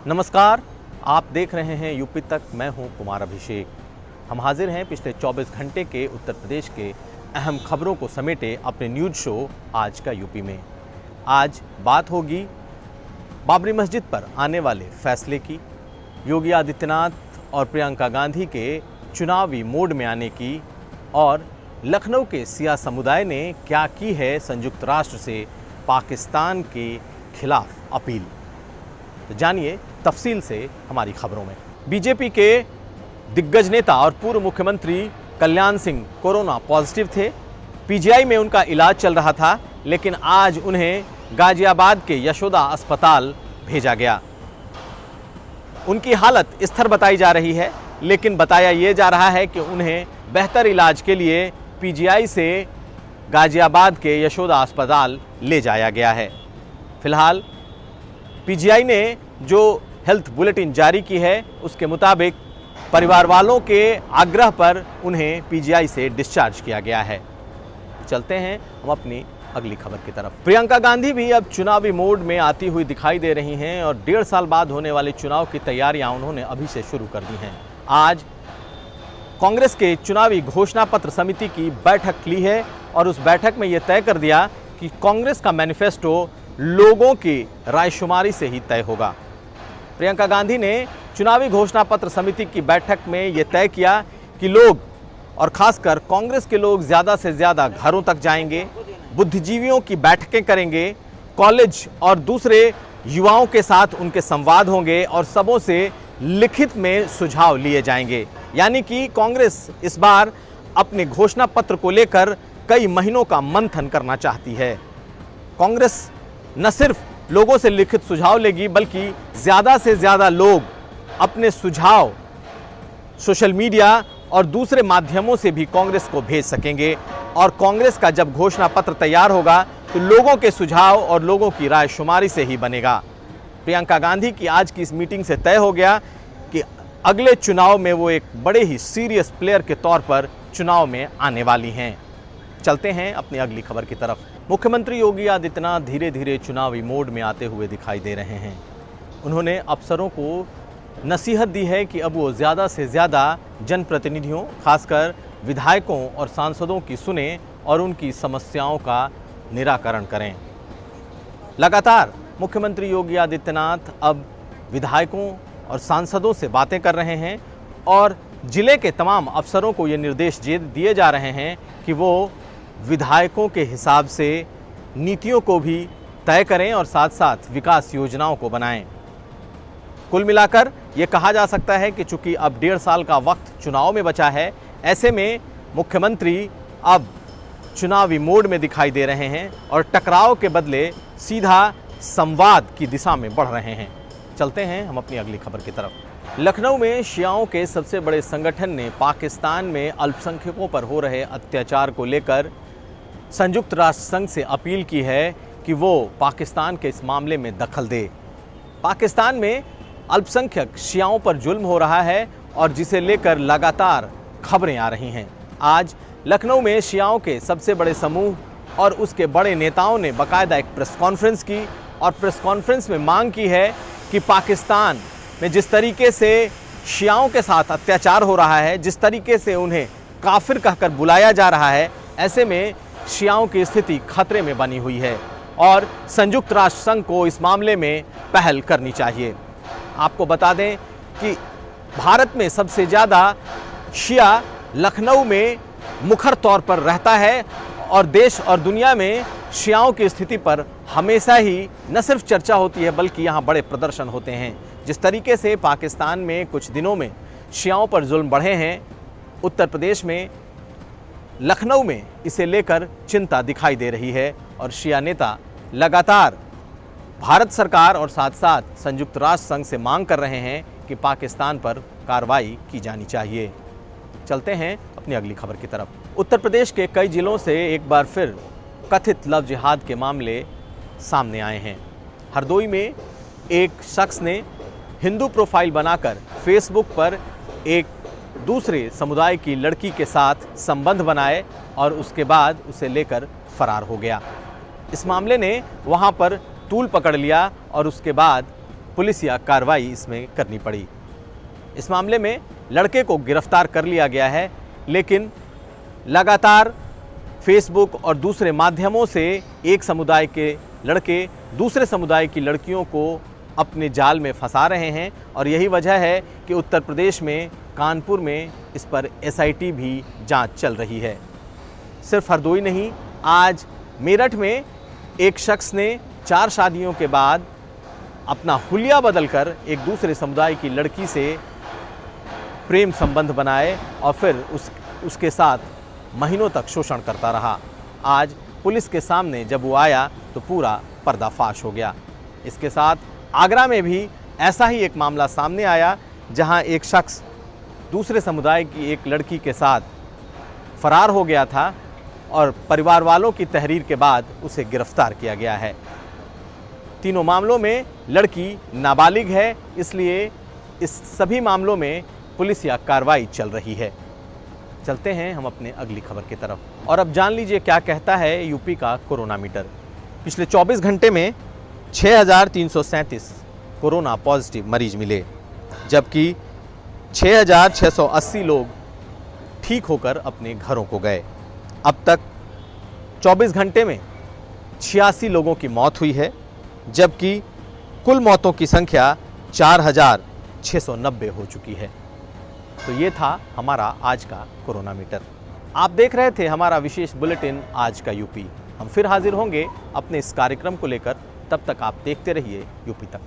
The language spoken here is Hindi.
नमस्कार, आप देख रहे हैं यूपी तक। मैं हूं कुमार अभिषेक। हम हाजिर हैं पिछले 24 घंटे के उत्तर प्रदेश के अहम खबरों को समेटे अपने न्यूज़ शो आज का यूपी में। आज बात होगी बाबरी मस्जिद पर आने वाले फैसले की, योगी आदित्यनाथ और प्रियंका गांधी के चुनावी मोड में आने की, और लखनऊ के सिया समुदाय ने क्या की है संयुक्त राष्ट्र से पाकिस्तान के खिलाफ अपील। तो जानिए तफसील से हमारी खबरों में। बीजेपी के दिग्गज नेता और पूर्व मुख्यमंत्री कल्याण सिंह कोरोना पॉजिटिव थे। पीजीआई में उनका इलाज चल रहा था, लेकिन आज उन्हें गाजियाबाद के यशोदा अस्पताल भेजा गया। उनकी हालत स्थिर बताई जा रही है, लेकिन बताया ये जा रहा है कि उन्हें बेहतर इलाज के लिए पीजीआई से गाजियाबाद के यशोदा अस्पताल ले जाया गया है। फिलहाल पीजीआई ने जो हेल्थ बुलेटिन जारी की है, उसके मुताबिक परिवार वालों के आग्रह पर उन्हें पीजीआई से डिस्चार्ज किया गया है। चलते हैं हम अपनी अगली खबर की तरफ। प्रियंका गांधी भी अब चुनावी मोड में आती हुई दिखाई दे रही हैं और 1.5 साल बाद होने वाले चुनाव की तैयारियां उन्होंने अभी से शुरू कर दी हैं। आज कांग्रेस के चुनावी घोषणा पत्र समिति की बैठक ली है और उस बैठक में यह तय कर दिया कि कांग्रेस का मैनिफेस्टो लोगों की रायशुमारी से ही तय होगा। प्रियंका गांधी ने चुनावी घोषणा पत्र समिति की बैठक में यह तय किया कि लोग, और खासकर कांग्रेस के लोग, ज़्यादा से ज़्यादा घरों तक जाएंगे, बुद्धिजीवियों की बैठकें करेंगे, कॉलेज और दूसरे युवाओं के साथ उनके संवाद होंगे और सबों से लिखित में सुझाव लिए जाएंगे। यानी कि कांग्रेस इस बार अपने घोषणा पत्र को लेकर कई महीनों का मंथन करना चाहती है। कांग्रेस न सिर्फ लोगों से लिखित सुझाव लेगी, बल्कि ज़्यादा से ज़्यादा लोग अपने सुझाव सोशल मीडिया और दूसरे माध्यमों से भी कांग्रेस को भेज सकेंगे। और कांग्रेस का जब घोषणा पत्र तैयार होगा तो लोगों के सुझाव और लोगों की रायशुमारी से ही बनेगा। प्रियंका गांधी की आज की इस मीटिंग से तय हो गया कि अगले चुनाव में वो एक बड़े ही सीरियस प्लेयर के तौर पर चुनाव में आने वाली हैं। चलते हैं अपनी अगली खबर की तरफ। मुख्यमंत्री योगी आदित्यनाथ धीरे धीरे चुनावी मोड में आते हुए दिखाई दे रहे हैं। उन्होंने अफसरों को नसीहत दी है कि अब वो ज़्यादा से ज़्यादा जनप्रतिनिधियों, खासकर विधायकों और सांसदों की सुने और उनकी समस्याओं का निराकरण करें। लगातार मुख्यमंत्री योगी आदित्यनाथ अब विधायकों और सांसदों से बातें कर रहे हैं और जिले के तमाम अफसरों को ये निर्देश दिए जा रहे हैं कि वो विधायकों के हिसाब से नीतियों को भी तय करें और साथ साथ विकास योजनाओं को बनाएं। कुल मिलाकर ये कहा जा सकता है कि चूंकि अब 1.5 साल का वक्त चुनाव में बचा है, ऐसे में मुख्यमंत्री अब चुनावी मोड में दिखाई दे रहे हैं और टकराव के बदले सीधा संवाद की दिशा में बढ़ रहे हैं। चलते हैं हम अपनी अगली खबर की तरफ। लखनऊ में शियाओं के सबसे बड़े संगठन ने पाकिस्तान में अल्पसंख्यकों पर हो रहे अत्याचार को लेकर संयुक्त राष्ट्र संघ से अपील की है कि वो पाकिस्तान के इस मामले में दखल दे। पाकिस्तान में अल्पसंख्यक शियाओं पर जुल्म हो रहा है और जिसे लेकर लगातार खबरें आ रही हैं। आज लखनऊ में शियाओं के सबसे बड़े समूह और उसके बड़े नेताओं ने बाकायदा एक प्रेस कॉन्फ्रेंस की और प्रेस कॉन्फ्रेंस में मांग की है कि पाकिस्तान में जिस तरीके से शियाओं के साथ अत्याचार हो रहा है, जिस तरीके से उन्हें काफिर कहकर बुलाया जा रहा है, ऐसे में शियाओं की स्थिति खतरे में बनी हुई है और संयुक्त राष्ट्र संघ को इस मामले में पहल करनी चाहिए। आपको बता दें कि भारत में सबसे ज़्यादा शिया लखनऊ में मुखर तौर पर रहता है और देश और दुनिया में शियाओं की स्थिति पर हमेशा ही न सिर्फ चर्चा होती है, बल्कि यहाँ बड़े प्रदर्शन होते हैं। जिस तरीके से पाकिस्तान में कुछ दिनों में शियाओं पर जुल्म बढ़े हैं, उत्तर प्रदेश में लखनऊ में इसे लेकर चिंता दिखाई दे रही है और शिया नेता लगातार भारत सरकार और साथ साथ संयुक्त राष्ट्र संघ से मांग कर रहे हैं कि पाकिस्तान पर कार्रवाई की जानी चाहिए। चलते हैं अपनी अगली खबर की तरफ। उत्तर प्रदेश के कई जिलों से एक बार फिर कथित लव जिहाद के मामले सामने आए हैं। हरदोई में एक शख्स ने हिंदू प्रोफाइल बनाकर फेसबुक पर एक दूसरे समुदाय की लड़की के साथ संबंध बनाए और उसके बाद उसे लेकर फरार हो गया। इस मामले ने वहां पर तूल पकड़ लिया और उसके बाद पुलिसिया कार्रवाई इसमें करनी पड़ी। इस मामले में लड़के को गिरफ्तार कर लिया गया है, लेकिन लगातार फेसबुक और दूसरे माध्यमों से एक समुदाय के लड़के दूसरे समुदाय की लड़कियों को अपने जाल में फंसा रहे हैं और यही वजह है कि उत्तर प्रदेश में कानपुर में इस पर एसआईटी भी जांच चल रही है। सिर्फ हरदोई नहीं, आज मेरठ में एक शख्स ने 4 शादियों के बाद अपना हुलिया बदलकर एक दूसरे समुदाय की लड़की से प्रेम संबंध बनाए और फिर उसके साथ महीनों तक शोषण करता रहा। आज पुलिस के सामने जब वो आया तो पूरा पर्दाफाश हो गया। इसके साथ आगरा में भी ऐसा ही एक मामला सामने आया, जहां एक शख्स दूसरे समुदाय की एक लड़की के साथ फरार हो गया था और परिवार वालों की तहरीर के बाद उसे गिरफ्तार किया गया है। तीनों मामलों में लड़की नाबालिग है, इसलिए इस सभी मामलों में पुलिसिया कार्रवाई चल रही है। चलते हैं हम अपने अगली खबर की तरफ और अब जान लीजिए क्या कहता है यूपी का कोरोना मीटर। पिछले 24 घंटे में 6,337 कोरोना पॉजिटिव मरीज मिले, जबकि 6,680 लोग ठीक होकर अपने घरों को गए। अब तक 24 घंटे में 86 लोगों की मौत हुई है, जबकि कुल मौतों की संख्या 4,690 हो चुकी है। तो ये था हमारा आज का कोरोना मीटर। आप देख रहे थे हमारा विशेष बुलेटिन आज का यूपी। हम फिर हाजिर होंगे अपने इस कार्यक्रम को लेकर। तब तक आप देखते रहिए यूपी तक।